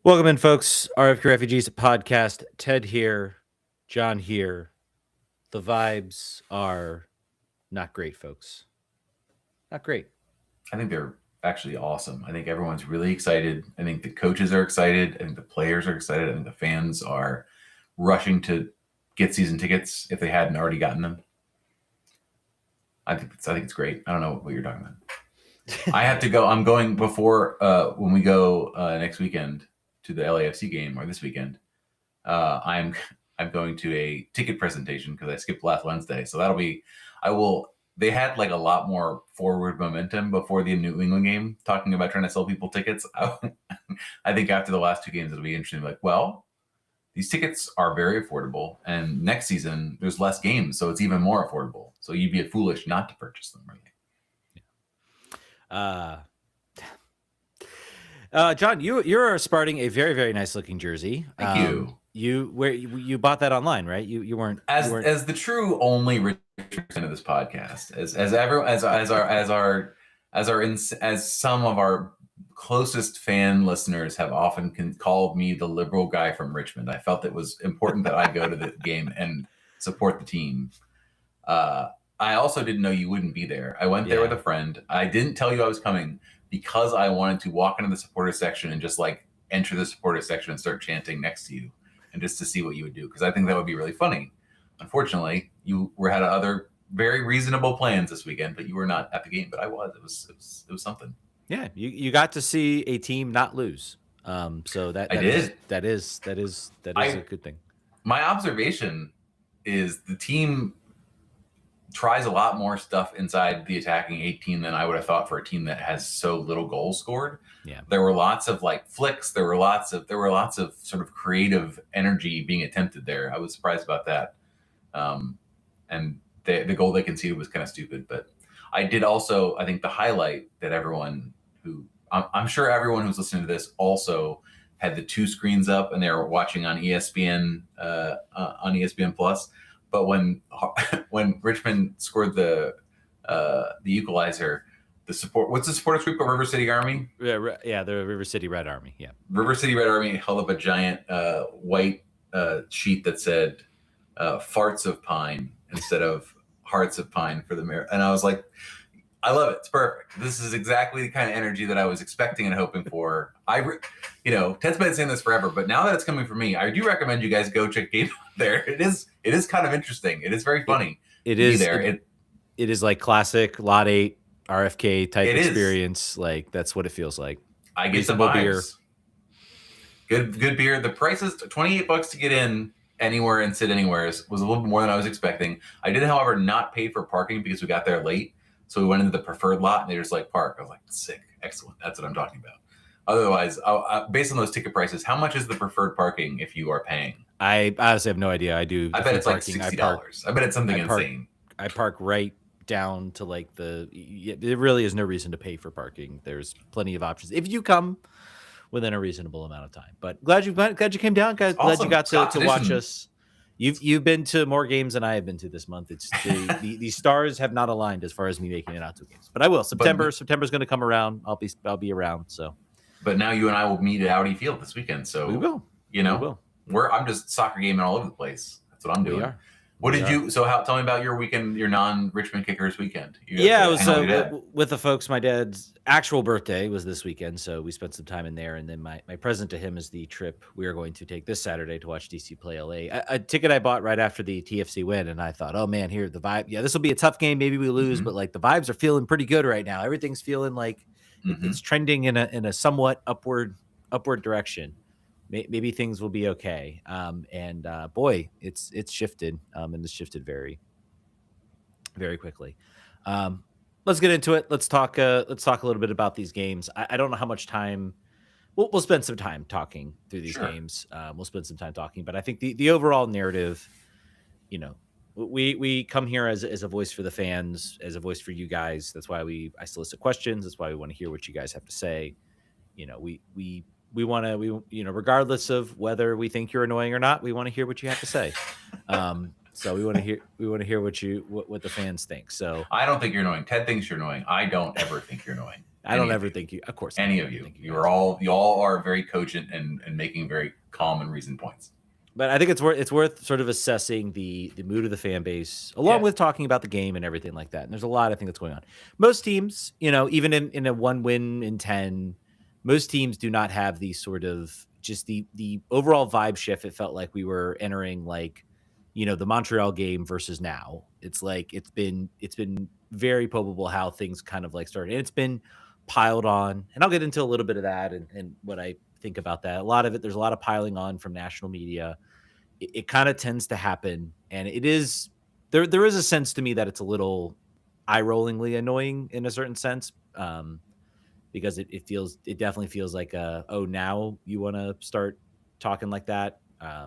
Welcome in, folks. RFK Refugees podcast. Ted here, John here. The vibes are not great, folks. Not great. I think they're actually awesome. I think everyone's really excited. I think the coaches are excited. I think the players are excited. I think the fans are rushing to get season tickets if they hadn't already gotten them. I think it's great. I don't know what you're talking about. I have to go. I'm going before when we go next weekend to the LAFC game, or this weekend. I'm going to a ticket presentation because I skipped last Wednesday. So that'll be. They had like a lot more forward momentum before the New England game, talking about trying to sell people tickets. I think after the last two games, it'll be interesting. Like, well, these tickets are very affordable, and next season there's less games, so it's even more affordable. So you'd be foolish not to purchase them, right? John, you're sporting a very, very nice looking jersey. Thank you. You bought that online, right? You weren't as the true only Richmond of this podcast, as some of our closest fan listeners have often called me the liberal guy from Richmond. I felt it was important that I go to the game and support the team. I also didn't know you wouldn't be there. I went there with a friend. I didn't tell you I was coming because I wanted to walk into the supporter section and just like enter the supporter section and start chanting next to you, and just to see what you would do, because I think that would be really funny. Unfortunately, you had other very reasonable plans this weekend, but you were not at the game. But I was. It was something. Yeah, you got to see a team not lose. So that is a good thing. My observation is the team tries a lot more stuff inside the attacking 18 than I would have thought for a team that has so little goals scored. Yeah, there were lots of like flicks. There were lots of sort of creative energy being attempted there. I was surprised about that. And the goal they conceded was kind of stupid. But I did also, I think the highlight that I'm sure everyone who's listening to this also had the two screens up and they were watching on ESPN Plus. But when Richmond scored the equalizer, what's the supporters group of River City Army? Yeah, the River City Red Army. Yeah, River City Red Army held up a giant white sheet that said "farts of pine" instead of "hearts of pine" for the mayor, and I was like, I love it. It's perfect. This is exactly the kind of energy that I was expecting and hoping for. Ted's been saying this forever, but now that it's coming from me, I do recommend you guys go check game out there. It is kind of interesting. It is very funny. It is there. It is like classic Lot 8 RFK type experience. Like that's what it feels like. I get some beer. Good beer. The price is $28 to get in anywhere and sit anywhere was a little bit more than I was expecting. I did, however, not pay for parking because we got there late. So we went into the preferred lot and they just like park. I was like, sick, excellent. That's what I'm talking about. Otherwise, based on those ticket prices, how much is the preferred parking if you are paying? I honestly have no idea. I bet it's like $60. I bet it's something insane. I park right down to like there really is no reason to pay for parking. There's plenty of options if you come within a reasonable amount of time. But glad you came down, guys. Awesome. Glad you got to watch us. You've been to more games than I have been to this month. It's the stars have not aligned as far as me making it out to games. But I will. September's going to come around. I'll be around. So. But now you and I will meet at Audi Field this weekend. So we will. I'm just soccer gaming all over the place. That's what I'm doing. Tell me about your weekend, your non-Richmond Kickers weekend. I was with the folks. My dad's actual birthday was this weekend, so we spent some time in there. And then my present to him is the trip we are going to take this Saturday to watch DC play LA. A ticket I bought right after the TFC win, and I thought, oh man, here the vibe. Yeah, this will be a tough game. Maybe we lose, but like the vibes are feeling pretty good right now. Everything's feeling like it's trending in a somewhat upward direction. Maybe things will be okay. Boy, it's shifted, and it's shifted very, very quickly. Let's get into it. Let's talk a little bit about these games. I don't know how much time we'll spend some time talking through these games. We'll spend some time talking, but I think the overall narrative, we come here as a voice for the fans, as a voice for you guys. That's why I solicit questions. That's why we want to hear what you guys have to say. We want to, regardless of whether we think you're annoying or not, we want to hear what you have to say. So we want to hear what the fans think. So I don't think you're annoying. Ted thinks you're annoying. I don't ever think you're annoying. I don't ever think you. Of course, any of you. You all are very cogent and making very calm and reasoned points. But I think it's worth sort of assessing the mood of the fan base, along with talking about the game and everything like that. And there's a lot I think that's going on. Most teams, even in a 1 win in 10, most teams do not have the sort of just the overall vibe shift. It felt like we were entering like, the Montreal game versus now. It's like it's been very probable how things kind of like started. And it's been piled on. And I'll get into a little bit of that and what I think about that. A lot of it, there's a lot of piling on from national media. It kind of tends to happen, and it is there is a sense to me that it's a little eye-rollingly annoying in a certain sense, because it definitely feels like now you want to start talking like that. I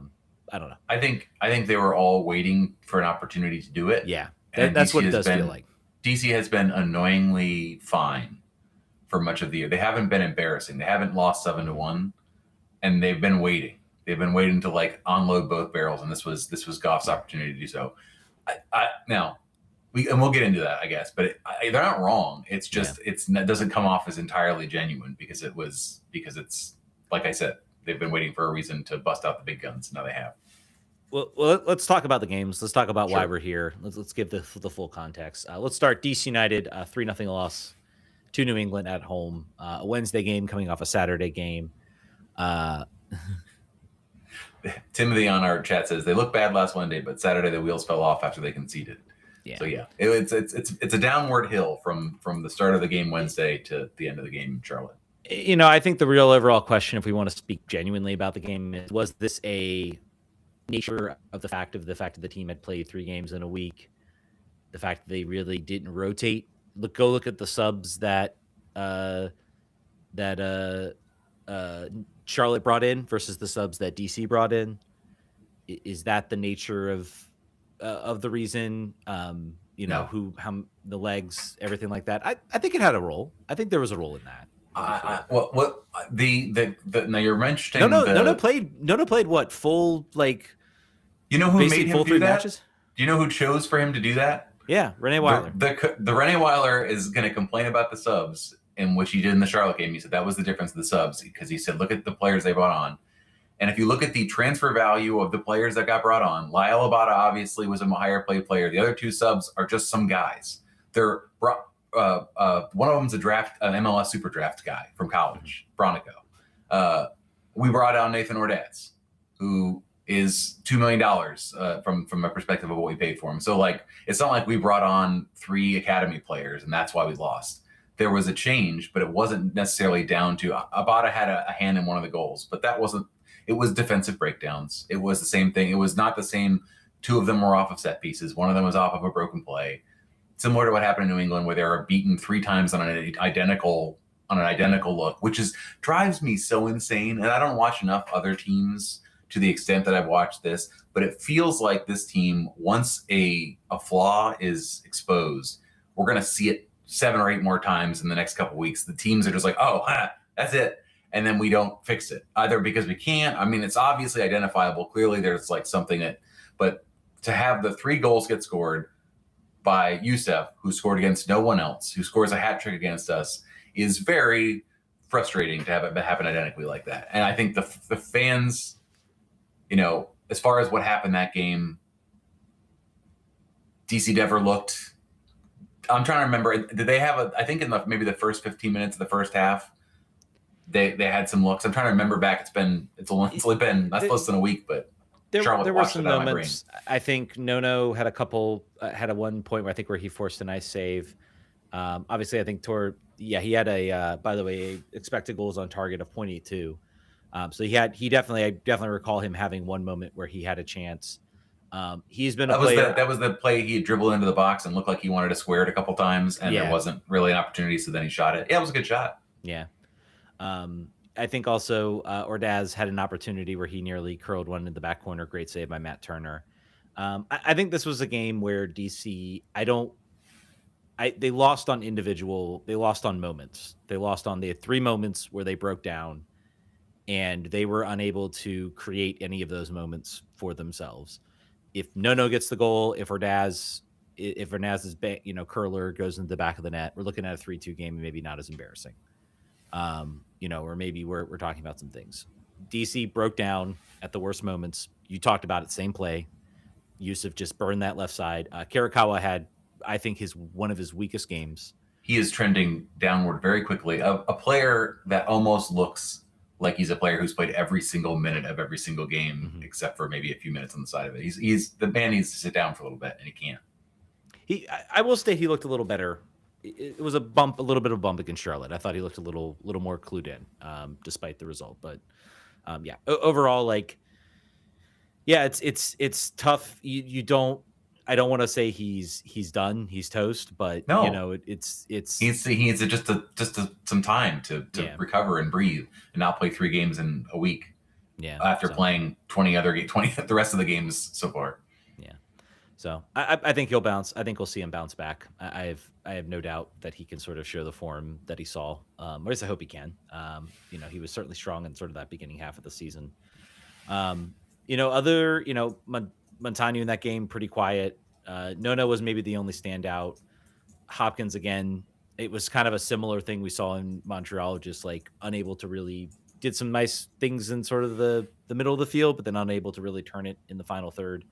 don't know. I think they were all waiting for an opportunity to do it. Yeah, that's what it does feel like. DC has been annoyingly fine for much of the year. They haven't been embarrassing. They haven't lost 7-1, and they've been waiting. They've been waiting to like unload both barrels, and this was Goff's opportunity to do so. We'll get into that, I guess, but they're not wrong. It's just it doesn't come off as entirely genuine because it's like I said, they've been waiting for a reason to bust out the big guns. Now they have. Well, let's talk about the games. Let's talk about why we're here. Let's give the full context. Let's start. DC United 3-0 loss to New England at home. A Wednesday game coming off a Saturday game. Timothy on our chat says they looked bad last Monday, but Saturday the wheels fell off after they conceded. Yeah. So it's a downward hill from the start of the game Wednesday to the end of the game in Charlotte. I think the real overall question, if we want to speak genuinely about the game, is was this a nature of the fact that the team had played 3 games in a week, the fact that they really didn't rotate. Go look at the subs that Charlotte brought in versus the subs that DC brought in. Is that the nature of the reason? No. How the legs, everything like that. I think it had a role. I think there was a role in that. Now you're mentioning Nono played what full like. You know who made him do that? Matches? Do you know who chose for him to do that? Yeah, Renée Weiler. The Renée Weiler is going to complain about the subs, in which he did in the Charlotte game. He said that was the difference of the subs, because he said, look at the players they brought on. And if you look at the transfer value of the players that got brought on, Lyle Abada obviously was a higher paid player. The other 2 subs are just some guys. They're one of them's an MLS super draft guy from college, Bronico. We brought on Nathan Ordaz, who is $2 million from a perspective of what we paid for him. So like, it's not like we brought on 3 academy players and that's why we lost. There was a change, but it wasn't necessarily down to Abada had a hand in one of the goals, but it was defensive breakdowns. It was the same thing. It was not the same. 2 of them were off of set pieces. One of them was off of a broken play. Similar to what happened in New England, where they were beaten 3 times on an identical look, which drives me so insane. And I don't watch enough other teams to the extent that I've watched this, but it feels like this team, once a flaw is exposed, we're going to see it 7 or 8 more times in the next couple of weeks. The teams are just like, that's it. And then we don't fix it, either because we can't. I mean, it's obviously identifiable. Clearly there's like something but to have the 3 goals get scored by Youssef, who scored against no one else, who scores a hat trick against us, is very frustrating to have it happen identically like that. And I think the fans, as far as what happened that game, DC Denver looked. I'm trying to remember. Did they have I think in maybe the first 15 minutes of the first half, they had some looks. I'm trying to remember back. It's only been that's less than a week, but there were some moments. I think Nono had had a one point where he forced a nice save. Obviously, I think he had by the way, expected goals on target of 0.82. So I definitely recall him having one moment where he had a chance. He's been a player. That was the play he dribbled into the box and looked like he wanted to square it a couple times, and there wasn't really an opportunity, so then he shot it. Yeah, it was a good shot. Yeah. I think also Ordaz had an opportunity where he nearly curled one in the back corner. Great save by Matt Turner. I think this was a game where DC, they lost on they lost on moments. They had 3 moments where they broke down, and they were unable to create any of those moments for themselves. If Nono gets the goal, if Ordaz if Vernaz's curler goes into the back of the net, we're looking at a 3-2 game and maybe not as embarrassing. Or maybe we're talking about some things. DC broke down at the worst moments. You talked about it, same play. Yusuf just burned that left side. Kurokawa had, I think, one of his weakest games. He is trending downward very quickly. A player that almost looks like he's a player who's played every single minute of every single game, except for maybe a few minutes on the side of it. He's the man needs to sit down for a little bit, and he can't. I will say he looked a little better. It was a little bit of a bump against Charlotte. I thought he looked a little more clued in, despite the result. But overall, it's tough. I don't want to say he's done. He's toast, but no, he needs some time to recover and breathe and not play 3 games in a week. Yeah, after playing 20 the rest of the games so far. Yeah, so I think he'll bounce. I think we'll see him bounce back. I have no doubt that he can sort of show the form that he saw. Or at least I hope he can. He was certainly strong in sort of that beginning half of the season. Munteanu in that game, pretty quiet. Nono was maybe the only standout. Hopkins, again, it was kind of a similar thing we saw in Montreal, just unable to really did some nice things in sort of the middle of the field, but then unable to really turn it in the final third.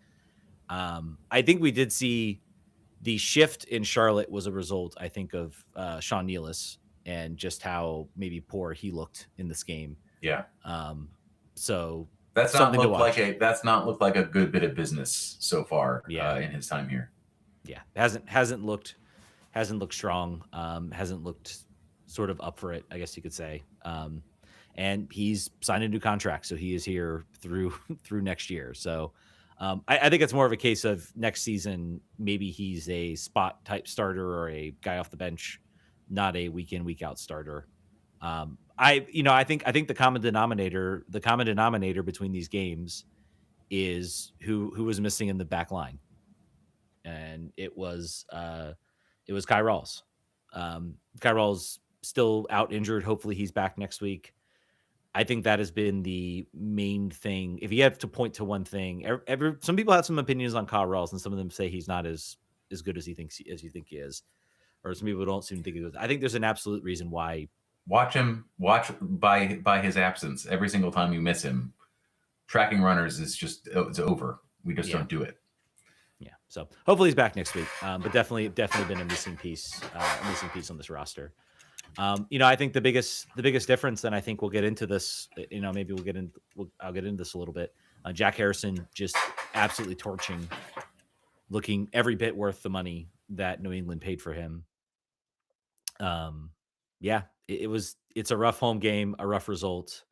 I think we did see the shift in Charlotte was a result, I think, of Sean Nealis and just how maybe poor he looked in this game. Yeah. So that's not looked like a good bit of business so far in his time here. Yeah. Hasn't looked strong. Hasn't looked sort of up for it, I guess you could say. And he's signed a new contract, so he is here through next year. So I think it's more of a case of next season, maybe he's a spot type starter or a guy off the bench, not a week in, week out starter. I think the common denominator between these games is who was missing in the back line. And it was Kai Rowles. Kai Rowles still out injured. Hopefully he's back next week. I think that has been the main thing. If you have to point to one thing, some people have some opinions on Kyle Rowles, and some of them say he's not as good as you think he is, or some people don't seem to think he is. I think there's an absolute reason why. Watch by his absence every single time you miss him. Tracking runners it's over. We just don't do it. Yeah. So hopefully he's back next week. But definitely been a missing piece on this roster. I think the biggest difference, and I think we'll get into this, maybe I'll get into this a little bit. Jack Harrison just absolutely torching, looking every bit worth the money that New England paid for him. It's a rough home game, a rough result.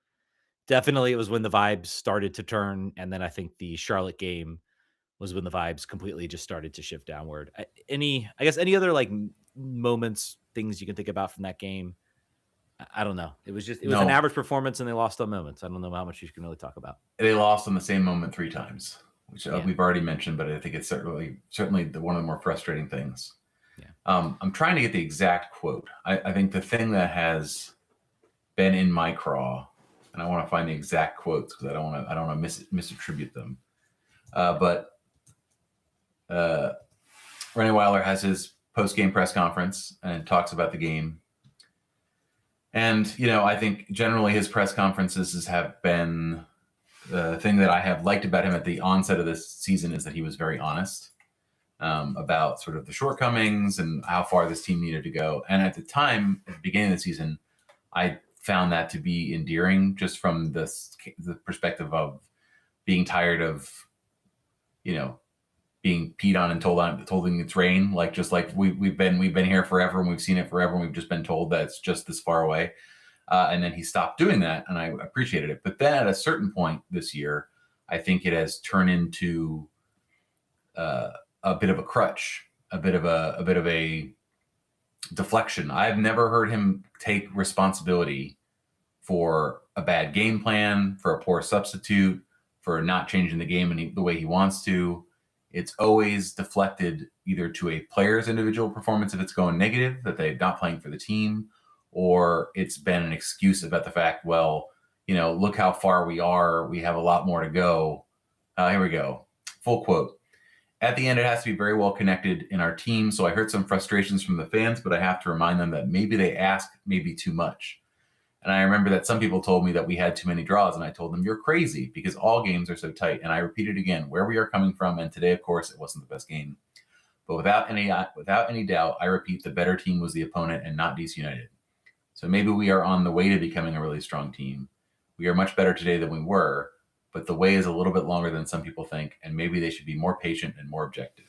Definitely it was when the vibes started to turn. And then I think the Charlotte game was when the vibes completely just started to shift downward. Any other moments, things you can think about from that game? I don't know. It was an average performance, and they lost on moments. I don't know how much you can really talk about. They lost on the same moment 3 times, which we've already mentioned, but I think it's certainly one of the more frustrating things. Yeah. I'm trying to get the exact quote. I think the thing that has been in my craw, and I want to find the exact quotes because I don't want to misattribute them. But Renée Weiler has his post-game press conference and talks about the game. And, I think generally his press conferences have been the thing that I have liked about him at the onset of this season is that he was very honest about sort of the shortcomings and how far this team needed to go. And at the time, at the beginning of the season, I found that to be endearing just from the perspective of being tired of, being peed on and told it's rain, just like we've been here forever and we've seen it forever and we've just been told that it's just this far away. And then he stopped doing that, and I appreciated it. But then at a certain point this year, I think it has turned into a bit of a crutch, a bit of a deflection. I've never heard him take responsibility for a bad game plan, for a poor substitute, for not changing the game the way he wants to. It's always deflected either to a player's individual performance if it's going negative, that they're not playing for the team, or it's been an excuse about the fact, look how far we are. We have a lot more to go. Here we go. Full quote. at the end, it has to be very well connected in our team. So I heard some frustrations from the fans, but I have to remind them that maybe they ask maybe too much. And I remember that some people told me that we had too many draws, and I told them, you're crazy because all games are so tight. And I repeated again where we are coming from. And today, of course, it wasn't the best game. But without any doubt, I repeat, the better team was the opponent and not DC United. So maybe we are on the way to becoming a really strong team. We are much better today than we were, but the way is a little bit longer than some people think, and maybe they should be more patient and more objective.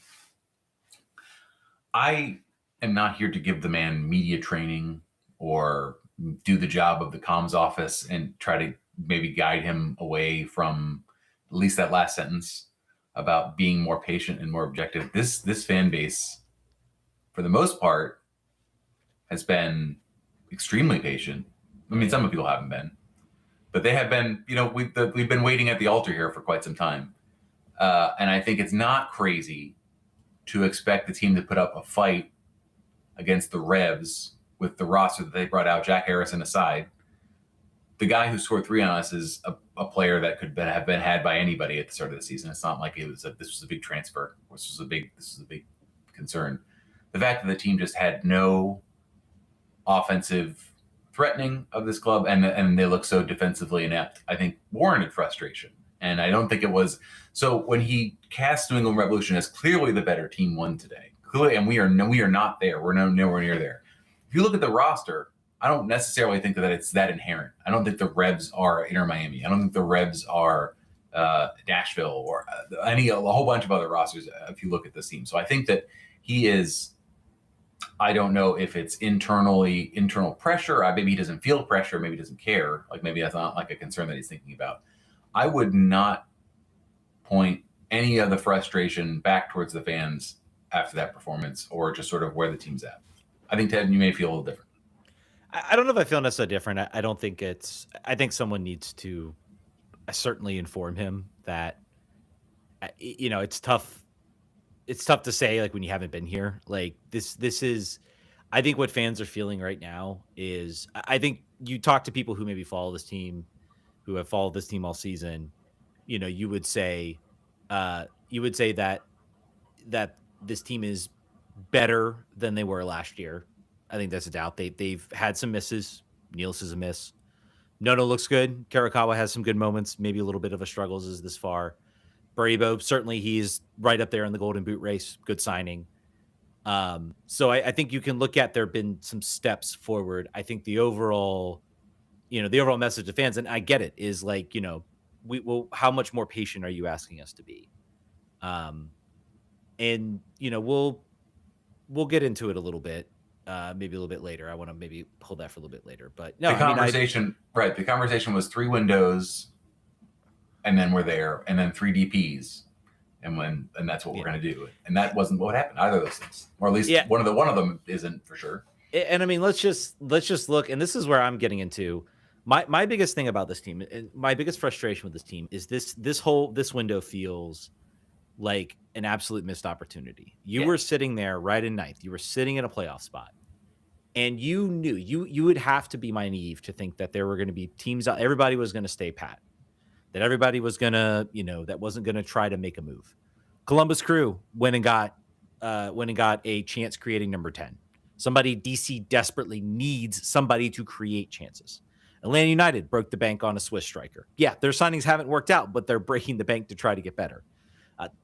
I am not here to give the man media training or do the job of the comms office and try to maybe guide him away from at least that last sentence about being more patient and more objective. This fan base, for the most part, has been extremely patient. I mean, some people haven't been, but they have been. We've been waiting at the altar here for quite some time, and I think it's not crazy to expect the team to put up a fight against the Revs with the roster that they brought out, Jack Harrison aside. The guy who scored 3 on us is a player that could have been had by anybody at the start of the season. It's not like this was a big transfer. This was a big concern. The fact that the team just had no offensive threatening of this club and they look so defensively inept, I think warranted frustration. And I don't think it was. So when he cast New England Revolution as clearly the better team won today, clearly, and we are not there. We're nowhere near there. If you look at the roster, I don't necessarily think that it's that inherent. I don't think the Revs are Inter Miami. I don't think the Revs are Nashville or a whole bunch of other rosters if you look at this team. So I think that he is. I don't know if it's internal pressure. Maybe he doesn't feel pressure. Maybe he doesn't care. Like maybe that's not like a concern that he's thinking about. I would not point any of the frustration back towards the fans after that performance or just sort of where the team's at. I think, Ted, you may feel a little different. I don't know if I feel necessarily different. I don't think I think someone needs to certainly inform him that, it's tough. It's tough to say, like, when you haven't been here. Like, this is, I think what fans are feeling right now is, I think you talk to people who maybe follow this team, who have followed this team all season, you would say that this team is better than they were last year. I think that's a doubt. They've had some misses. Nealis is a miss. Nono looks good. Kurokawa has some good moments, maybe a little bit of a struggles as this far. Baribo, certainly he's right up there in the Golden Boot race. Good signing. So I think you can look at there have been some steps forward. I think the overall message to fans, and I get it, is like, how much more patient are you asking us to be? And we'll get into it a little bit, maybe a little bit later. I want to maybe hold that for a little bit later. But no, the conversation was 3 windows, and then we're there, and then 3 DPs, and that's what we're going to do. And that wasn't what happened, either of those things, or at least one of them isn't for sure. And I mean, let's just look, and this is where I'm getting into my biggest thing about this team, and my biggest frustration with this team is this window feels like an absolute missed opportunity. You were sitting there right in 9th. You were sitting in a playoff spot, and you knew you would have to be naive to think that there were going to be teams out. Everybody was going to stay pat. That everybody was going to, that wasn't going to try to make a move. Columbus Crew went and got a chance creating number 10. Somebody DC desperately needs somebody to create chances. Atlanta United broke the bank on a Swiss striker. Yeah, their signings haven't worked out, but they're breaking the bank to try to get better.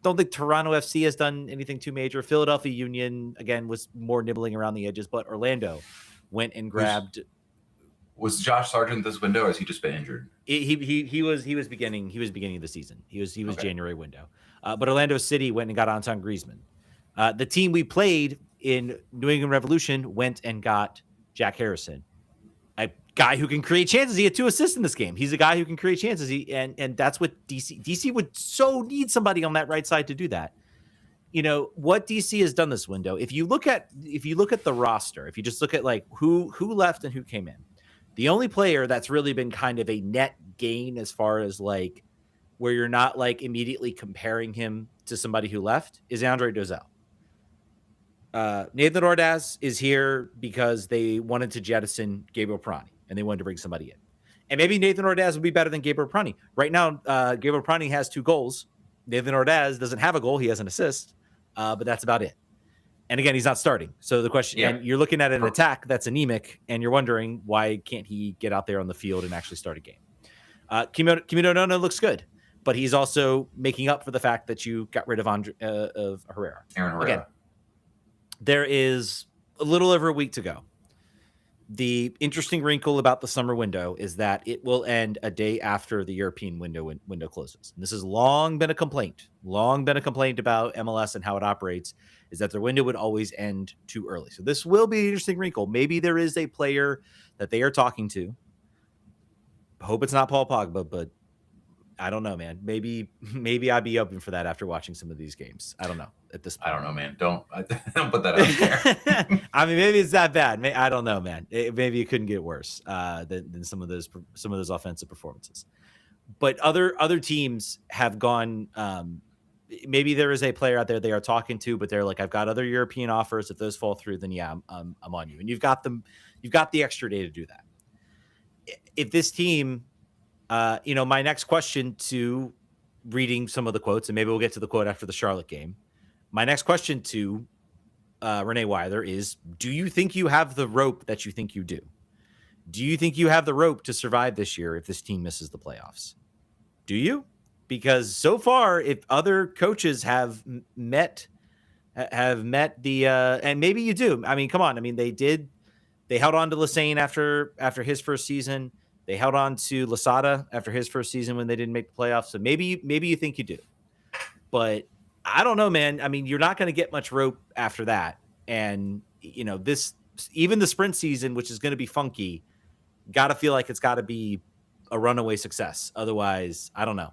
Don't think Toronto FC has done anything too major. Philadelphia Union, again, was more nibbling around the edges, but Orlando went and grabbed. Was Josh Sargent this window, or has he just been injured? He was beginning of the season. He was okay. January window. But Orlando City went and got Anton Griezmann. The team we played in New England Revolution went and got Jack Harrison, a guy who can create chances. He had 2 assists in this game. He's a guy who can create chances. And that's what DC would so need somebody on that right side to do that. What DC has done this window. If you look at the roster, if you just look at like who left and who came in. The only player that's really been kind of a net gain as far as like where you're not like immediately comparing him to somebody who left is Andre Dozel. Nathan Ordaz is here because they wanted to jettison Gabriel Prani and they wanted to bring somebody in. And maybe Nathan Ordaz would be better than Gabriel Prani. Right now, Gabriel Prani has 2 goals. Nathan Ordaz doesn't have a goal. He has an assist. but that's about it. And again, he's not starting. So the question, and you're looking at an attack that's anemic, and you're wondering why can't he get out there on the field and actually start a game? Kimino Nono looks good, but he's also making up for the fact that you got rid of Herrera. Aaron Herrera. Again, there is a little over a week to go. The interesting wrinkle about the summer window is that it will end a day after the European window closes. And this has long been a complaint about MLS and how it operates, is that their window would always end too early. So this will be an interesting wrinkle. Maybe there is a player that they are talking to. Hope it's not Paul Pogba, but I don't know, man. Maybe I'd be open for that after watching some of these games. I don't know at this point. I don't know, man. Don't put that out there. I mean, maybe it's that bad. I don't know, man. Maybe it couldn't get worse than some of those offensive performances. But other teams have gone. Maybe there is a player out there they are talking to, but they're like, I've got other European offers. If those fall through, then yeah, I'm on you. And you've got the extra day to do that. If this team. My next question to reading some of the quotes, and maybe we'll get to the quote after the Charlotte game. My next question to Renée Weiler is, do you think you have the rope that you think you do? Do you think you have the rope to survive this year if this team misses the playoffs? Do you? Because so far, if other coaches have met the, and maybe you do. I mean, come on. I mean, they held on to Lassane after his first season. They held on to Lasada after his first season when they didn't make the playoffs. So maybe you think you do. But I don't know, man. I mean, you're not going to get much rope after that. And, even the sprint season, which is going to be funky, got to feel like it's got to be a runaway success. Otherwise, I don't know.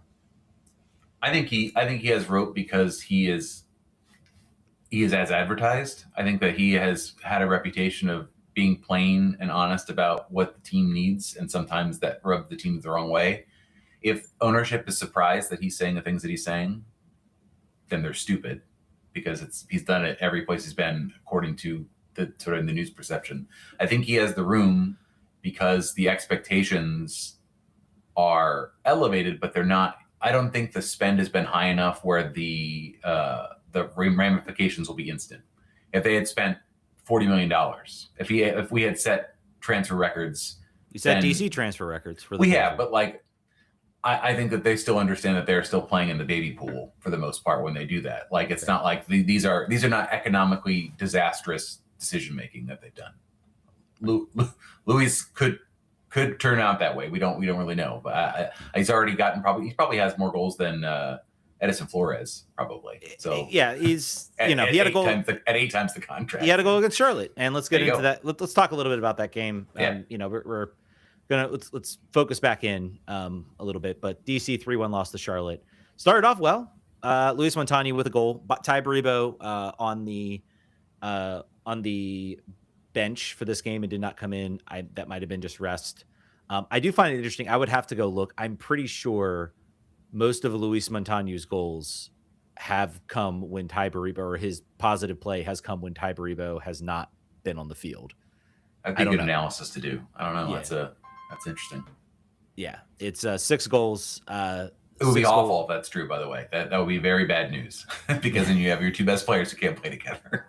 I think he has rope because he is as advertised. I think that he has had a reputation of being plain and honest about what the team needs, and sometimes that rubs the team the wrong way. If ownership is surprised that he's saying the things that he's saying, then they're stupid, because he's done it every place he's been, according to the sort of the news perception. I think he has the room because the expectations are elevated, but they're not. I don't think the spend has been high enough where the ramifications will be instant. If they had spent $40 million. If we had set transfer records, you set DC transfer records for the we have, but like I think that they still understand that they're still playing in the baby pool for the most part when they do that. Like it's not like these are not economically disastrous decision making that they've done. Luis could turn out that way. We don't really know, but he's already gotten he probably has more goals than Edison Flores, probably. So yeah, he's he had a goal at 8 times the contract. He had a goal against Charlotte, and let's get into that. Let's talk a little bit about that game. Yeah. We're gonna let's focus back in a little bit. But DC 3-1 loss to Charlotte. Started off well. Luis Munteanu with a goal. Ty Baribo on the bench for this game and did not come in. That might have been just rest. I do find it interesting. I would have to go look. I'm pretty sure most of Luis Munteanu's goals have come when Ty Baribo, or his positive play has come when Ty Baribo has not been on the field. That'd be a good analysis to do. I don't know. Yeah. That's interesting. Yeah, it's 6 goals. It would be awful if that's true, by the way. That would be very bad news because then you have your 2 best players who can't play together.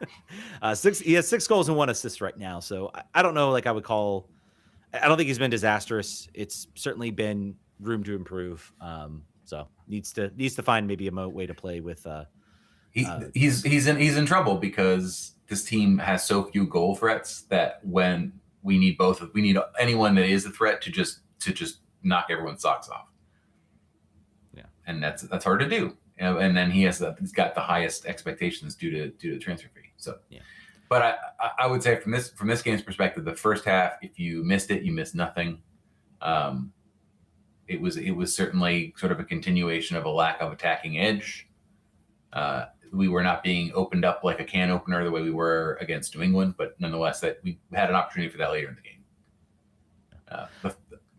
He has 6 goals and 1 assist right now. So I don't know. I don't think he's been disastrous. It's certainly been room to improve. So needs to find maybe a way to play with. He's in trouble because this team has so few goal threats that when we need anyone that is a threat to just knock everyone's socks off. Yeah, and that's hard to do. And then he's got the highest expectations due to the transfer fee. So yeah. But I would say from this game's perspective, the first half, if you missed it, you missed nothing. It was certainly sort of a continuation of a lack of attacking edge. We were not being opened up like a can opener the way we were against New England, but nonetheless, that we had an opportunity for that later in the game.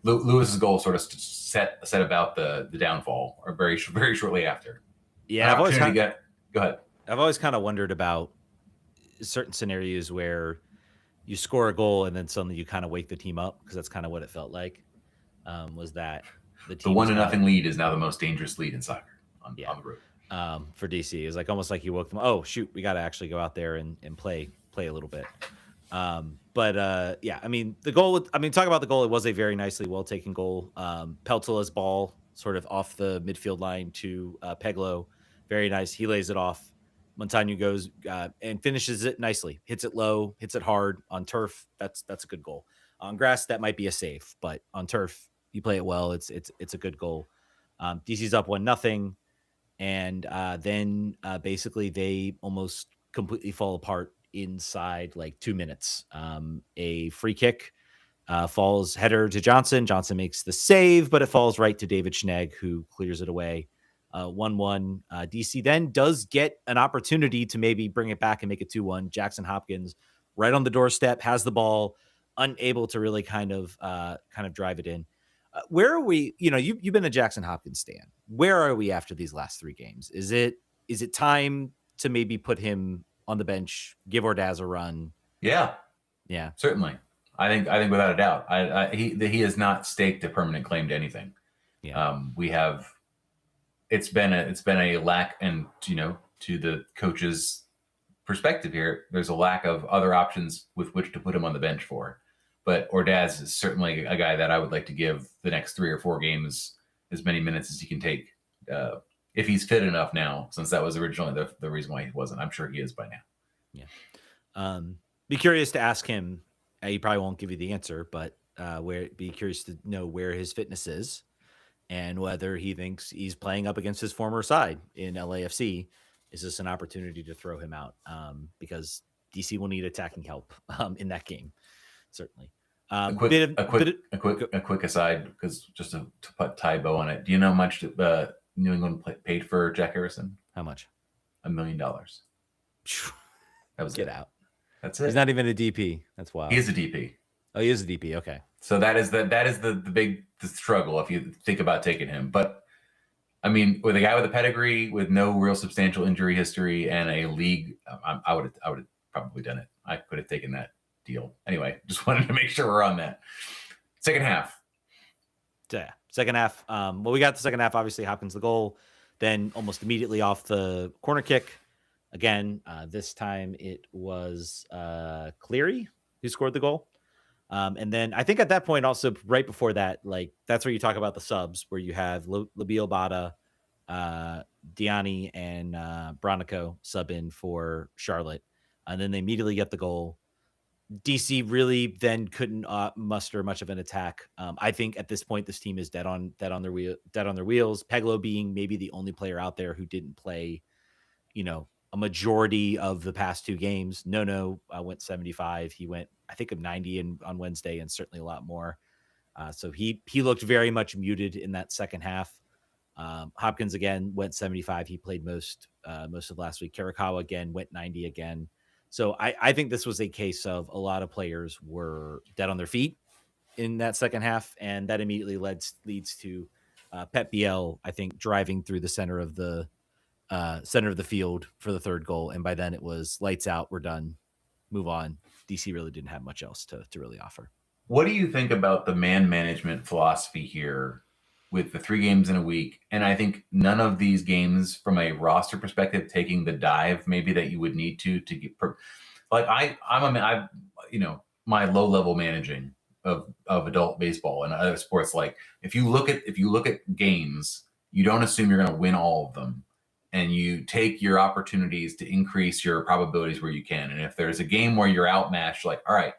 Lewis's goal sort of set about the downfall, or very shortly after. Yeah, go ahead. I've always kind of wondered about certain scenarios where you score a goal and then suddenly you kind of wake the team up, because that's kind of what it felt like. Was that the 1-0 lead is now the most dangerous lead in soccer on the road. for DC. It was like almost like he woke them. Oh shoot, we got to actually go out there and play a little bit. But yeah, I mean the goal. Talk about the goal. It was a very nicely well taken goal. Peltola's ball sort of off the midfield line to Peglo. Very nice. He lays it off. Munteanu goes and finishes it nicely. Hits it low. Hits it hard on turf. That's a good goal. On grass, that might be a save, but on turf, you play it well. It's a good goal. DC's up 1-0. And then basically they almost completely fall apart inside like 2 minutes. A free kick falls header to Johnson. Johnson makes the save, but it falls right to David Schnegg, who clears it away. 1-1. DC then does get an opportunity to maybe bring it back and make it 2-1. Jackson Hopkins right on the doorstep, has the ball, unable to really kind of drive it in. Where are we? You've been a Jackson Hopkins stan. Where are we after these last 3 games? Is it time to maybe put him on the bench, give Ordaz a run? Yeah, certainly. I think without a doubt, he has not staked a permanent claim to anything. Yeah, we have. It's been a lack, and to the coach's perspective here, there's a lack of other options with which to put him on the bench for. But Ordaz is certainly a guy that I would like to give the next 3 or 4 games as many minutes as he can take, if he's fit enough now, since that was originally the reason why he wasn't. I'm sure he is by now. Yeah. Be curious to ask him. He probably won't give you the answer, but be curious to know where his fitness is and whether he thinks he's playing up against his former side in LAFC. Is this an opportunity to throw him out? Because DC will need attacking help in that game, certainly. A quick aside, because just to put Tybo on it. Do you know how much New England paid for Jack Harrison? How much? $1 million. That was Get out. That's it. He's not even a DP. That's wild. He is a DP. Oh, he is a DP. Okay. So that is the big struggle if you think about taking him. But I mean, with a guy with a pedigree, with no real substantial injury history, and a league, I would have probably done it. I could have taken that deal. Anyway, just wanted to make sure we're on that. Second half. Yeah. Second half. We got the second half. Obviously, Hopkins the goal. Then almost immediately off the corner kick. Again, this time it was Cleary who scored the goal. And then I think at that point, also right before that, like that's where you talk about the subs, where you have Labile Bada, Diani, and Bronico sub in for Charlotte. And then they immediately get the goal. DC really then couldn't muster much of an attack. I think at this point, this team is dead on their wheels. Peglo being maybe the only player out there who didn't play, a majority of the past 2 games. No, went 75. He went, I think, of 90 on Wednesday, and certainly a lot more. So he looked very much muted in that second half. Hopkins again went 75. He played most of last week. Kurokawa again went 90 again. So I think this was a case of a lot of players were dead on their feet in that second half, and that immediately leads to Pep Biel, I think, driving through the center of the field for the third goal. And by then it was lights out. We're done. Move on. DC really didn't have much else to really offer. What do you think about the man management philosophy here with the 3 games in a week? And I think none of these games from a roster perspective, taking the dive maybe that you would need to get like my low level managing of adult baseball and other sports. Like if you look at games, you don't assume you're going to win all of them. And you take your opportunities to increase your probabilities where you can. And if there's a game where you're outmatched, like, all right,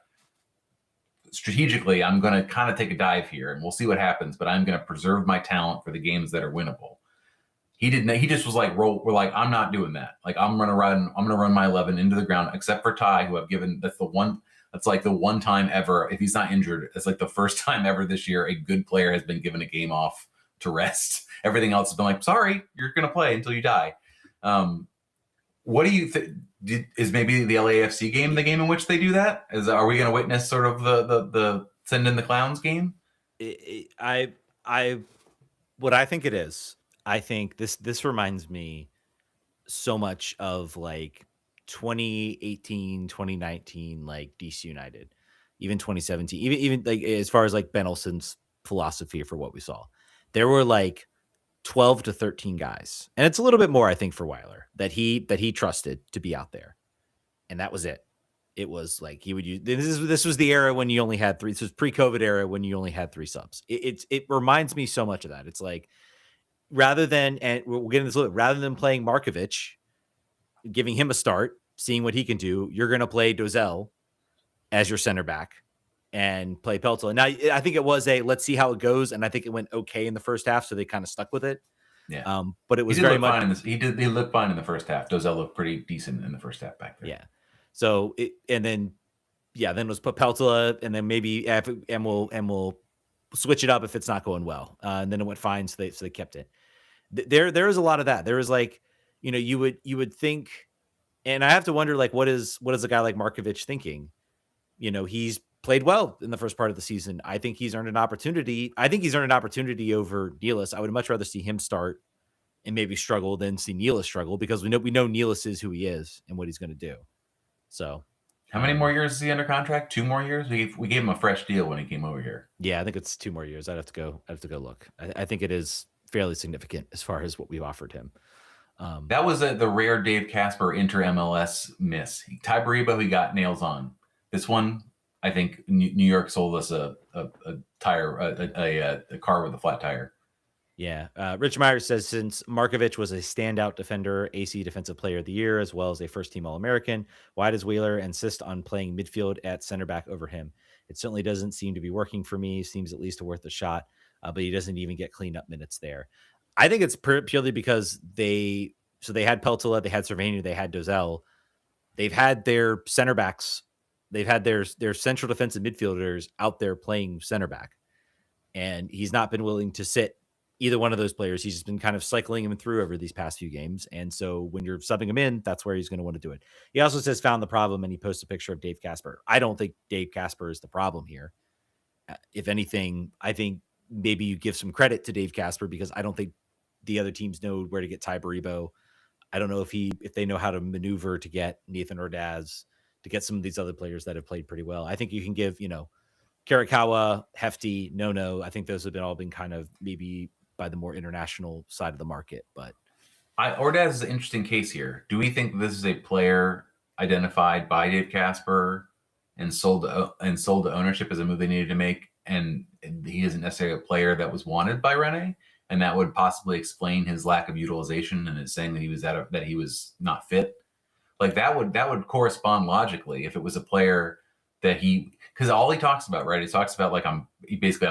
strategically, I'm going to kind of take a dive here and we'll see what happens, but I'm going to preserve my talent for the games that are winnable. He didn't. He just was like, we're like, I'm not doing that. Like, I'm going to run my 11 into the ground, except for Ty, who I've given. That's like the one time ever, if he's not injured, it's like the first time ever this year a good player has been given a game off to rest. Everything else has been like, sorry, you're going to play until you die. What do you think? Is maybe the LAFC game the game in which they do that? Are we going to witness sort of the send in the clowns game? What I think it is, I think this reminds me so much of like 2018, 2019, like DC United, even 2017, even like as far as like Ben Olsen's philosophy for what we saw. There were like 12 to 13 guys. And it's a little bit more, I think, for Weiler that he trusted to be out there. And that was it. It was like he would use this was the era when you only had 3. This was pre-COVID era when you only had 3 subs. It reminds me so much of that. It's like rather than, and we'll get into this a little bit, rather than playing Markovic, giving him a start, seeing what he can do, you're going to play Dozel as your center back and play Peltola. Now, I think it was let's see how it goes. And I think it went okay in the first half. So they kind of stuck with it. Yeah. But it was very much. He looked fine in the first half. Dozel looked pretty decent in the first half back there. Yeah. So then it was put Peltola and then maybe and we'll switch it up if it's not going well. And then it went fine. So they kept it. There is a lot of that. There is like, you would think, and I have to wonder, like, what is a guy like Markovic thinking? He's played well in the first part of the season. I think he's earned an opportunity. Over Nealis. I would much rather see him start and maybe struggle than see Nealis struggle, because we know Nealis is who he is and what he's going to do. So how many more years is he under contract? 2 more years? We gave him a fresh deal when he came over here. Yeah, I think it's 2 more years. I'd have to go look. I think it is fairly significant as far as what we've offered him. That was the rare Dave Casper inter MLS miss. Ty Baribo, he got nails on. This one, I think New York sold us a tire, a car with a flat tire. Yeah. Rich Myers says, since Markovic was a standout defender, AC Defensive Player of the Year, as well as a first-team All-American, why does Weiler insist on playing midfield at center back over him? It certainly doesn't seem to be working for me. Seems at least worth a shot, but he doesn't even get clean-up minutes there. I think it's purely because they had Peltola, they had Cervania, they had Dozel. They've had their center backs. They've had their central defensive midfielders out there playing center back, and he's not been willing to sit either one of those players. He's just been kind of cycling him through over these past few games. And so when you're subbing him in, that's where he's going to want to do it. He also says found the problem, and he posts a picture of Dave Casper. I don't think Dave Casper is the problem here. If anything, I think maybe you give some credit to Dave Casper, because I don't think the other teams know where to get Ty Baribo. I don't know if they know how to maneuver to get Nathan Ordaz, to get some of these other players that have played pretty well. I think you can give, Kurokawa, Hefty, No. I think those have all been kind of maybe by the more international side of the market. But Ordaz is an interesting case here. Do we think this is a player identified by Dave Casper and sold to ownership as a move they needed to make, and he isn't necessarily a player that was wanted by Renée, and that would possibly explain his lack of utilization and his saying that he was not fit? Like that would correspond logically if it was a player that because all he talks about, right? He talks about like I'm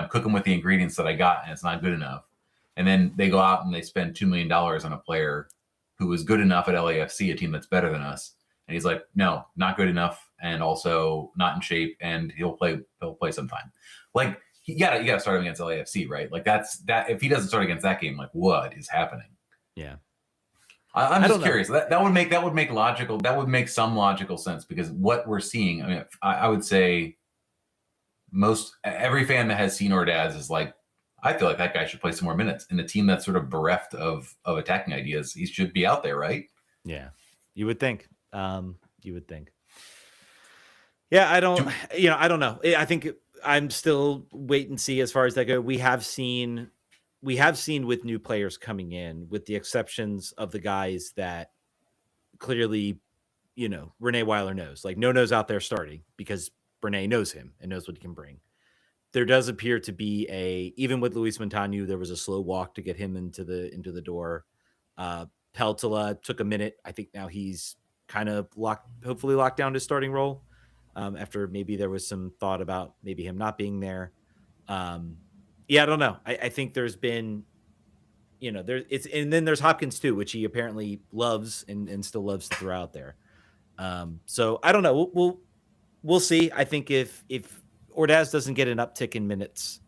cooking with the ingredients that I got and it's not good enough. And then they go out and they spend $2 million on a player who was good enough at LAFC, a team that's better than us. And he's like, no, not good enough, and also not in shape, and he'll play sometime. Like you gotta start him against LAFC, right? Like that if he doesn't start against that game, like what is happening? Yeah. I'm just curious. That would make some logical sense, because what we're seeing, I mean, I would say every fan that has seen Ordaz is like, I feel like that guy should play some more minutes. In a team that's sort of bereft of attacking ideas, he should be out there, right? Yeah, you would think. Yeah, I don't know. I think I'm still wait and see as far as that goes. We have seen with new players coming in, with the exceptions of the guys that clearly, Renée Weiler knows. Like No's out there starting because Renée knows him and knows what he can bring. There does appear to be even with Luis Munteanu, there was a slow walk to get him into the door. Peltola took a minute. I think now he's kind of hopefully locked down his starting role, after maybe there was some thought about maybe him not being there. I don't know. I think there's been, and then there's Hopkins too, which he apparently loves and still loves to throw out there. So I don't know. We'll see. I think if Ordaz doesn't get an uptick in minutes,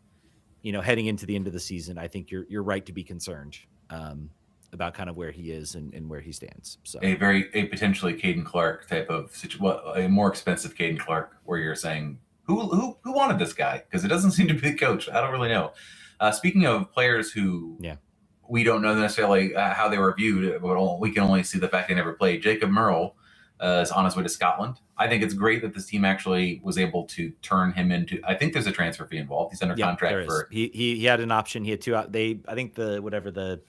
heading into the end of the season, I think you're right to be concerned about kind of where he is and where he stands. So a potentially Caden Clark type of situation, a more expensive Caden Clark, where you're saying who wanted this guy, because it doesn't seem to be the coach. I don't really know. Speaking of players who we don't know necessarily how they were viewed, but we can only see the fact they never played. Jacob Murrell is on his way to Scotland. I think it's great that this team actually was able to turn him into. I think there's a transfer fee involved. He's under contract for. He had an option. He had two. I think the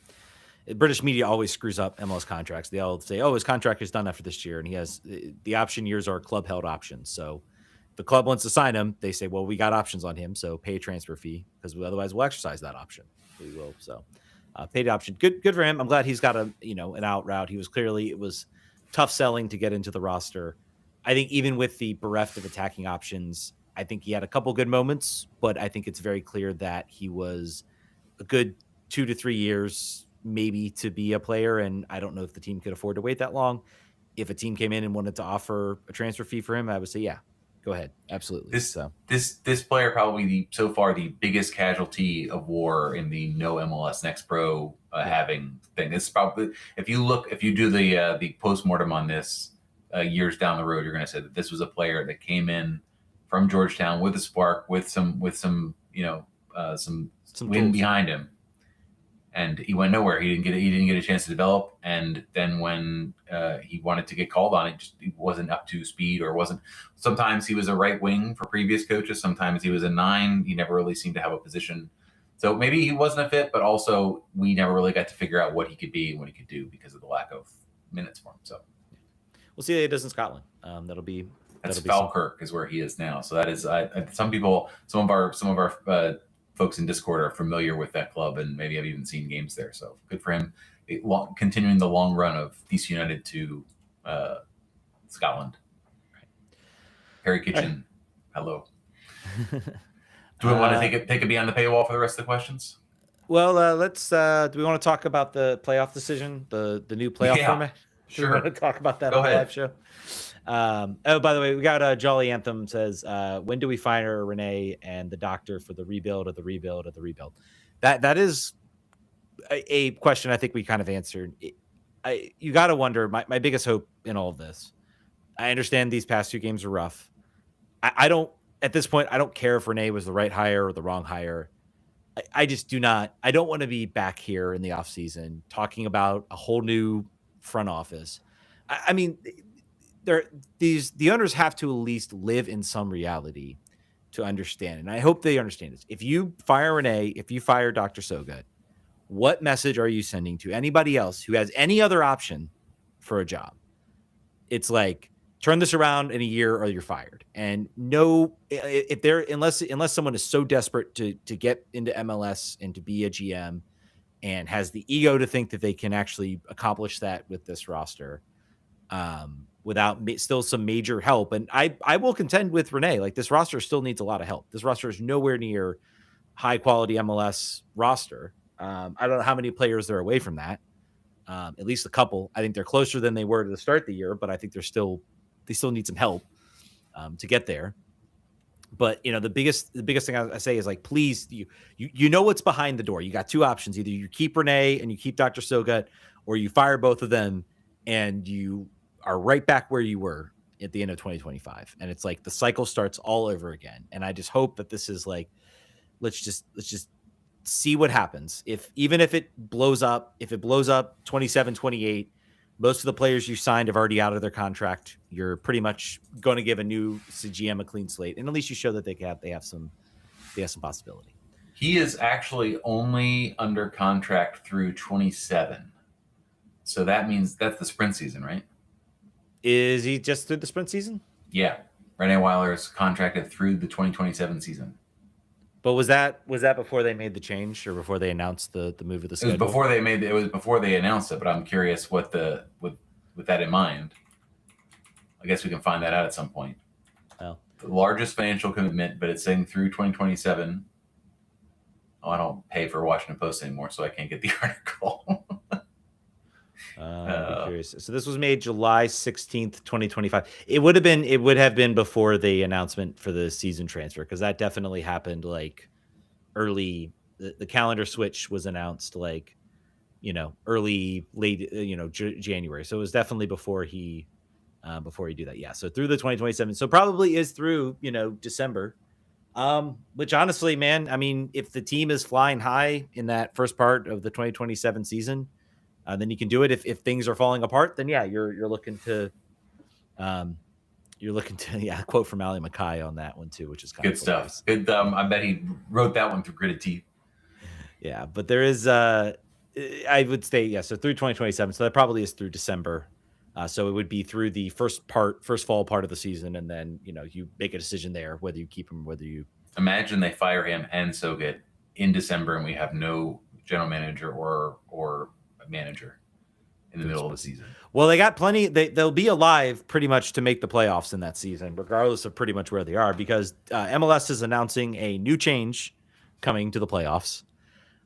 British media always screws up MLS contracts. They all say, "Oh, his contract is done after this year," and he has the option years are club held options. So if the club wants to sign him, they say, "Well, we got options on him, so pay a transfer fee because otherwise we'll exercise that option." We will. So paid option. Good for him. I'm glad he's got an out route. He was clearly it was tough selling to get into the roster. I think even with the bereft of attacking options, I think he had a couple good moments, but I think it's very clear that he was a good 2 to 3 years maybe to be a player, and I don't know if the team could afford to wait that long. If a team came in and wanted to offer a transfer fee for him, I would say, yeah, go ahead. Absolutely. This player probably so far the biggest casualty of war in the no MLS Next Pro having thing. This is probably if you do the postmortem on this years down the road, you're going to say that this was a player that came in from Georgetown with a spark, with some wind tools behind him, and he went nowhere. He didn't get a chance to develop, and then when he wanted to get called on, he wasn't up to speed or wasn't. Sometimes he was a right wing for previous coaches. Sometimes he was a 9. He never really seemed to have a position. So maybe he wasn't a fit, but also we never really got to figure out what he could be and what he could do because of the lack of minutes for him. So we'll see that he does in Scotland. That's Falkirk is where he is now. So that is some of our folks in Discord are familiar with that club and maybe have even seen games there. So good for him. Continuing the long run of DC United to Scotland. Right. Harry Kitchen, hello. Do we want to take a beyond the paywall for the rest of the questions? Well, let's. Do we want to talk about the playoff decision, the new playoff format? Sure. Do we want to talk about that on the live show? By the way, we got Jolly Anthem says, when do we fire Renee and the doctor for the rebuild of the rebuild of the rebuild? That is a question I think we kind of answered. You got to wonder, my biggest hope in all of this, I understand these past 2 games are rough. I don't, at this point, I don't care if Renee was the right hire or the wrong hire. I just do not, I don't want to be back here in the offseason talking about a whole new front office. I mean, the owners have to at least live in some reality to understand. And I hope they understand this. If you fire Renee, if you fire Dr. Sogut, what message are you sending to anybody else who has any other option for a job? It's like, turn this around in a year or you're fired. And no, if they're, unless someone is so desperate to get into MLS and to be a GM and has the ego to think that they can actually accomplish that with this roster, without still some major help. And I will contend with Renee, like this roster still needs a lot of help. This roster is nowhere near high quality MLS roster. I don't know how many players they're away from that. At least a couple. I think they're closer than they were to the start of the year, but I think they still need some help to get there. But the biggest thing I say is like, please, you know what's behind the door. You got 2 options. Either you keep Renee and you keep Dr. Sogut, or you fire both of them and you are right back where you were at the end of 2025. And it's like the cycle starts all over again. And I just hope that this is like, let's just see what happens. Even if it blows up 27, 28, most of the players you signed have already out of their contract. You're pretty much going to give a new GM a clean slate. And at least you show that they have some possibility. He is actually only under contract through 27. So that means that's the sprint season, right? Is he just through the sprint season? Yeah. Renée Weiler is contracted through the 2027 season. But was that before they made the change or before they announced the move of the schedule? It was before they announced it, but I'm curious with that in mind. I guess we can find that out at some point. Well, the largest financial commitment, but it's saying through 2027. Oh, I don't pay for Washington Post anymore, so I can't get the article. I'd be curious. So this was made July 16th, 2025. It would have been before the announcement for the season transfer, because that definitely happened like early. The calendar switch was announced like, late, January. So it was definitely before he do that. Yeah. So through the 2027. So probably is through, December. Which honestly, man, I mean, if the team is flying high in that first part of the 2027 season, then you can do it. If things are falling apart, then yeah, you're looking to You're looking to a quote from Ali Mackay on that one too, which is kind Good of stuff. hilarious. Good. I bet he wrote that one through gritted teeth. Yeah, but there is I would say so through 2027. So that probably is through December. So it would be through the first fall part of the season, and then you make a decision there whether you keep him, whether you imagine they fire him and Soget in December, and we have no general manager or manager in the middle of the season. Well, they got plenty. They'll be alive pretty much to make the playoffs in that season, regardless of pretty much where they are, because MLS is announcing a new change coming to the playoffs.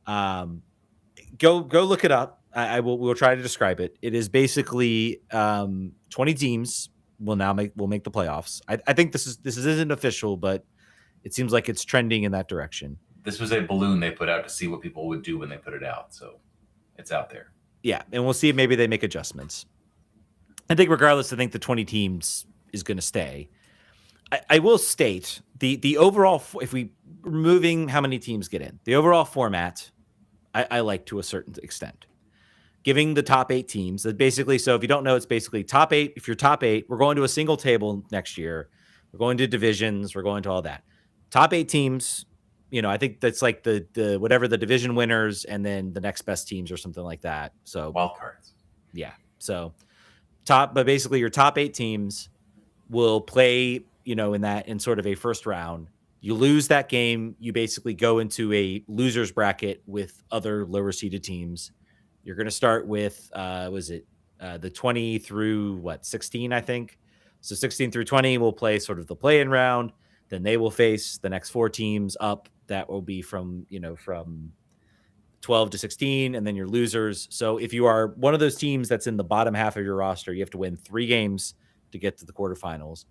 Go look it up. We'll try to describe it. It is basically 20 teams will make the playoffs. I think this isn't official, but it seems like it's trending in that direction. This was a balloon they put out to see what people would do when they put it out, so it's out there. Yeah, and we'll see if maybe they make adjustments. I think regardless, I think the 20 teams is going to stay. I will state the overall, if we removing how many teams get in, the overall format, I like to a certain extent. Giving the top 8 teams, that basically, so if you don't know, it's basically top 8. If you're top 8, we're going to a single table next year. We're going to divisions. We're going to all that. Top 8 teams, I think that's like the whatever the division winners and then the next best teams or something like that. So wild cards. Yeah. So but basically your top 8 teams will play, in sort of a first round. You lose that game, you basically go into a losers bracket with other lower seeded teams. You're going to start with, the 20 through 16, I think. So 16 through 20 will play sort of the play-in round. Then they will face the next 4 teams up. That will be from 12 to 16, and then your losers. So if you are one of those teams that's in the bottom half of your roster, you have to win 3 games to get to the quarterfinals.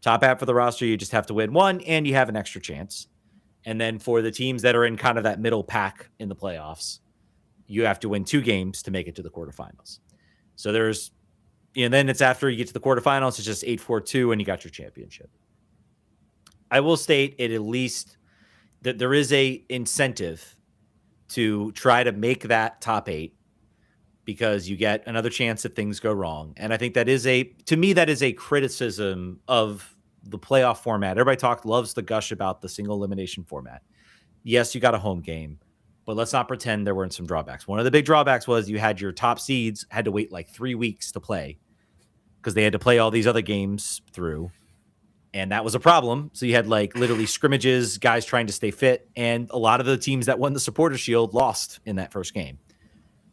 Top half of the roster, you just have to win 1, and you have an extra chance. And then for the teams that are in kind of that middle pack in the playoffs, you have to win 2 games to make it to the quarterfinals. So then it's after you get to the quarterfinals, it's just 8-4-2, and you got your championship. I will state it at least that there is a incentive to try to make that top 8 because you get another chance if things go wrong. And I think that is a criticism of the playoff format. Everybody loves to gush about the single elimination format. Yes, you got a home game, but let's not pretend there weren't some drawbacks. One of the big drawbacks was you had your top seeds had to wait like 3 weeks to play because they had to play all these other games through. And that was a problem. So you had like literally scrimmages, guys trying to stay fit. And a lot of the teams that won the Supporters Shield lost in that first game.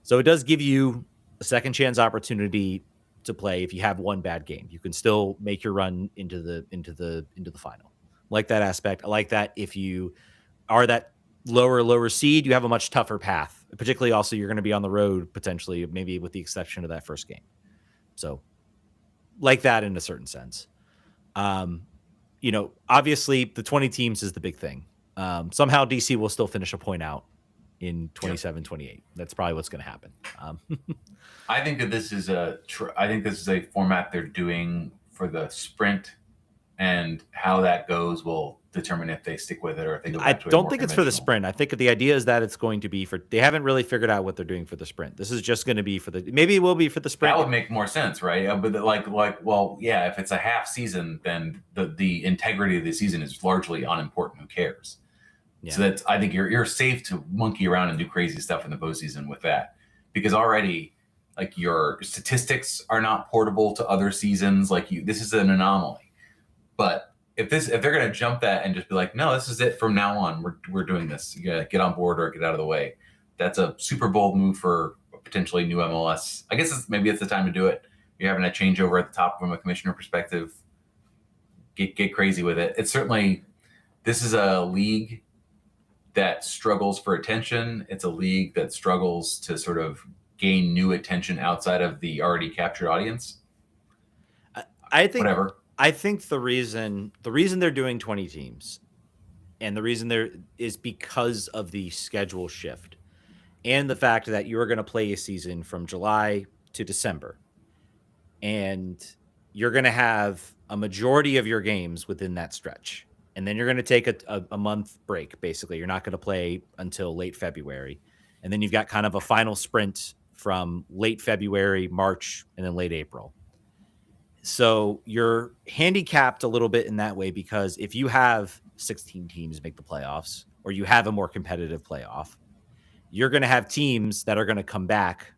So it does give you a second chance opportunity to play. If you have one bad game, you can still make your run into the final. Like that aspect. I like that. If you are that lower seed, you have a much tougher path. Particularly also you're going to be on the road potentially, maybe with the exception of that first game. So like that in a certain sense. Obviously the 20 teams is the big thing. Somehow DC will still finish a point out in 27, 28. That's probably what's going to happen. I think that this is a format they're doing for the sprint, and how that goes will determine if they stick with it or if they go back to it. I don't think it's for the sprint. I think the idea is that it's going to be they haven't really figured out what they're doing for the sprint. This is just going to be maybe it will be for the sprint. That would make more sense, right? But if it's a half season, then the integrity of the season is largely unimportant. Who cares? Yeah. So I think you're safe to monkey around and do crazy stuff in the postseason with that, because already like your statistics are not portable to other seasons. This is an anomaly. But if they're going to jump that and just be like, no, this is it from now on, we're doing this. You got to get on board or get out of the way. That's a super bold move for potentially new MLS. I guess maybe it's the time to do it. You're having a changeover at the top from a commissioner perspective. Get crazy with it. It's certainly, this is a league that struggles for attention. It's a league that struggles to sort of gain new attention outside of the already captured audience. I think whatever. I think the reason they're doing 20 teams and the reason there is because of the schedule shift and the fact that you're going to play a season from July to December, and you're going to have a majority of your games within that stretch. And then you're going to take a month break. Basically, you're not going to play until late February. And then you've got kind of a final sprint from late February, March, and then late April. So you're handicapped a little bit in that way, because if you have 16 teams make the playoffs, or you have a more competitive playoff, you're going to have teams that are going to come back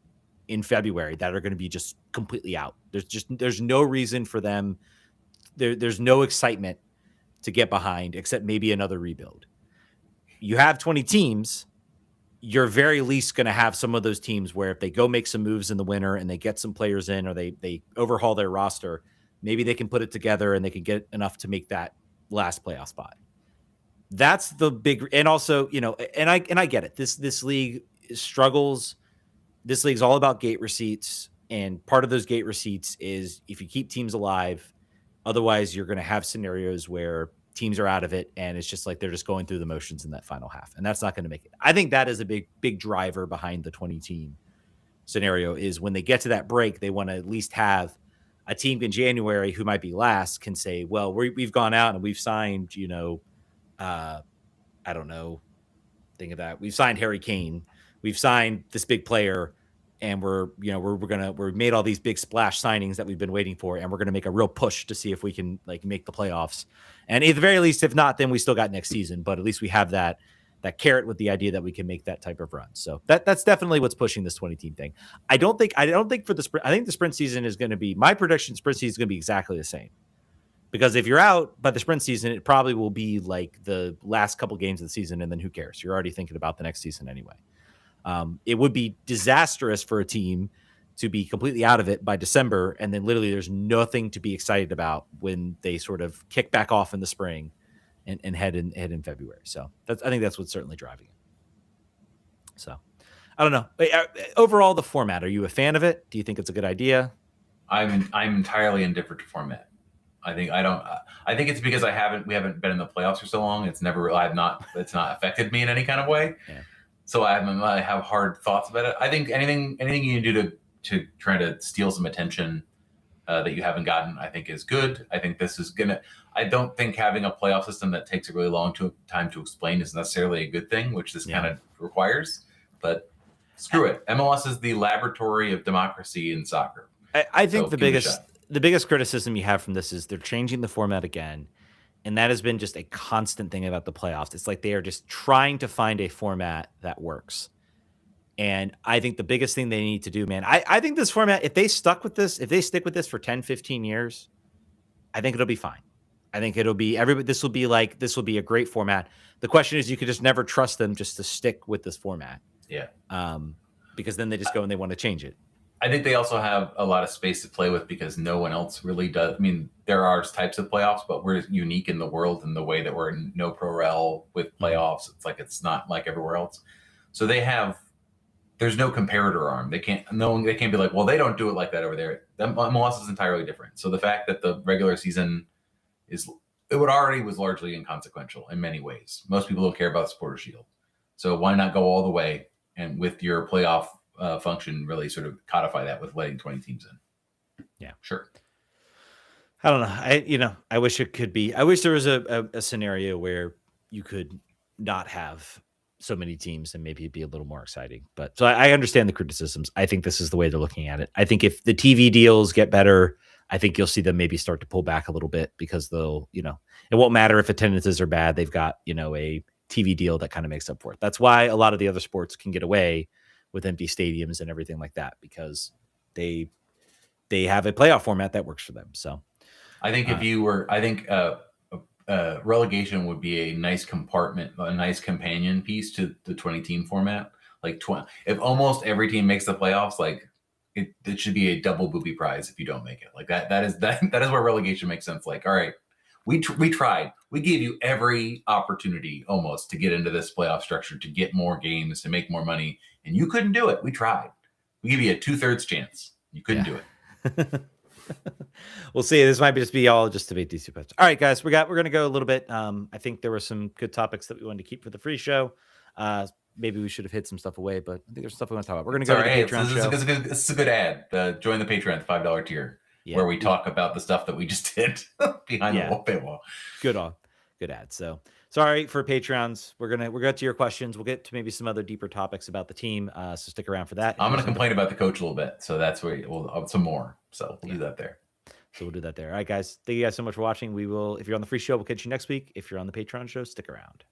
in February that are going to be just completely out. There's no reason for them. There's no excitement to get behind except maybe another rebuild. You have 20 teams. You're very least going to have some of those teams where if they go make some moves in the winter and they get some players in, or they overhaul their roster, maybe they can put it together and they can get enough to make that last playoff spot. That's the big, and also, and I get it. This league struggles. This league's all about gate receipts, and part of those gate receipts is if you keep teams alive. Otherwise, you're going to have scenarios where teams are out of it, and it's just like they're just going through the motions in that final half, and that's not going to make it. I think that is a big driver behind the 20-team scenario, is when they get to that break, they want to at least have a team in January who might be last can say, well, we've gone out and we've signed, I don't know, think of that. We've signed Harry Kane. We've signed this big player, and we're made all these big splash signings that we've been waiting for, and we're gonna make a real push to see if we can make the playoffs. And at the very least, if not, then we still got next season. But at least we have that carrot with the idea that we can make that type of run. So that's definitely what's pushing this 20-team thing. I don't think for the sprint. I think the sprint season is going to be, my prediction. Sprint season is going to be exactly the same. Because if you're out by the sprint season, it probably will be like the last couple games of the season, and then who cares? You're already thinking about the next season anyway. It would be disastrous for a team to be completely out of it by December, and then literally there's nothing to be excited about when they sort of kick back off in the spring and head in February. So I think that's what's certainly driving it. So I don't know. Overall, the format, are you a fan of it? Do you think it's a good idea? I'm entirely indifferent to format. I think it's because we haven't been in the playoffs for so long. It's not affected me in any kind of way. Yeah. So I have hard thoughts about it. I think anything you can do to try to steal some attention that you haven't gotten, I think is good. I think this is I don't think having a playoff system that takes a really long time to explain is necessarily a good thing, which this kind of requires. But screw it. MLS is the laboratory of democracy in soccer. I think the biggest criticism you have from this is they're changing the format again. And that has been just a constant thing about the playoffs. It's like they are just trying to find a format that works. And I think the biggest thing they need to do, man, I think this format, if they stick with this for 10, 15 years, I think it'll be fine. I think it'll be this will be a great format. The question is, you could just never trust them just to stick with this format. Yeah. Because then they just go and they want to change it. I think they also have a lot of space to play with because no one else really does. I mean, there are types of playoffs, but we're unique in the world in the way that we're no pro-rel with playoffs. It's not like everywhere else. So there's no comparator arm. They can't be like, well, they don't do it like that over there. MLS is entirely different. So the fact that the regular season was largely inconsequential in many ways. Most people don't care about the Supporter Shield. So why not go all the way and with your playoff function really sort of codify that with letting 20 teams in? Yeah, sure. I don't know. I wish it could be. I wish there was a scenario where you could not have so many teams and maybe it'd be a little more exciting. But so I understand the criticisms. I think this is the way they're looking at it. I think if the TV deals get better, I think you'll see them maybe start to pull back a little bit because they'll, it won't matter if attendances are bad. They've got, a TV deal that kind of makes up for it. That's why a lot of the other sports can get away with empty stadiums and everything like that, because they have a playoff format that works for them. So I think relegation would be a nice compartment, a nice companion piece to the 20-team format. If almost every team makes the playoffs, it should be a double booby prize if you don't make it. That is where relegation makes sense. All right, we tried. We gave you every opportunity almost to get into this playoff structure, to get more games, to make more money, and you couldn't do it. We tried. We give you a 2/3 chance. You couldn't do it. We'll see. This might just be all just to beat DC Pets. All right, guys, we're going to go a little bit. I think there were some good topics that we wanted to keep for the free show. Maybe we should have hid some stuff away, but I think there's stuff we want to talk about. We're going to go to the Patreon show. This is a good ad. Join the Patreon at the $5 tier, where we talk about the stuff that we just did behind the paywall. Good ad. So sorry for Patreons. We're gonna get to your questions. We'll get to maybe some other deeper topics about the team. So stick around for that. I'm gonna complain about the coach a little bit. So that's where we'll some more. So we'll do that there. So we'll do that there. All right, guys. Thank you guys so much for watching. We will, if you're on the free show, we'll catch you next week. If you're on the Patreon show, stick around.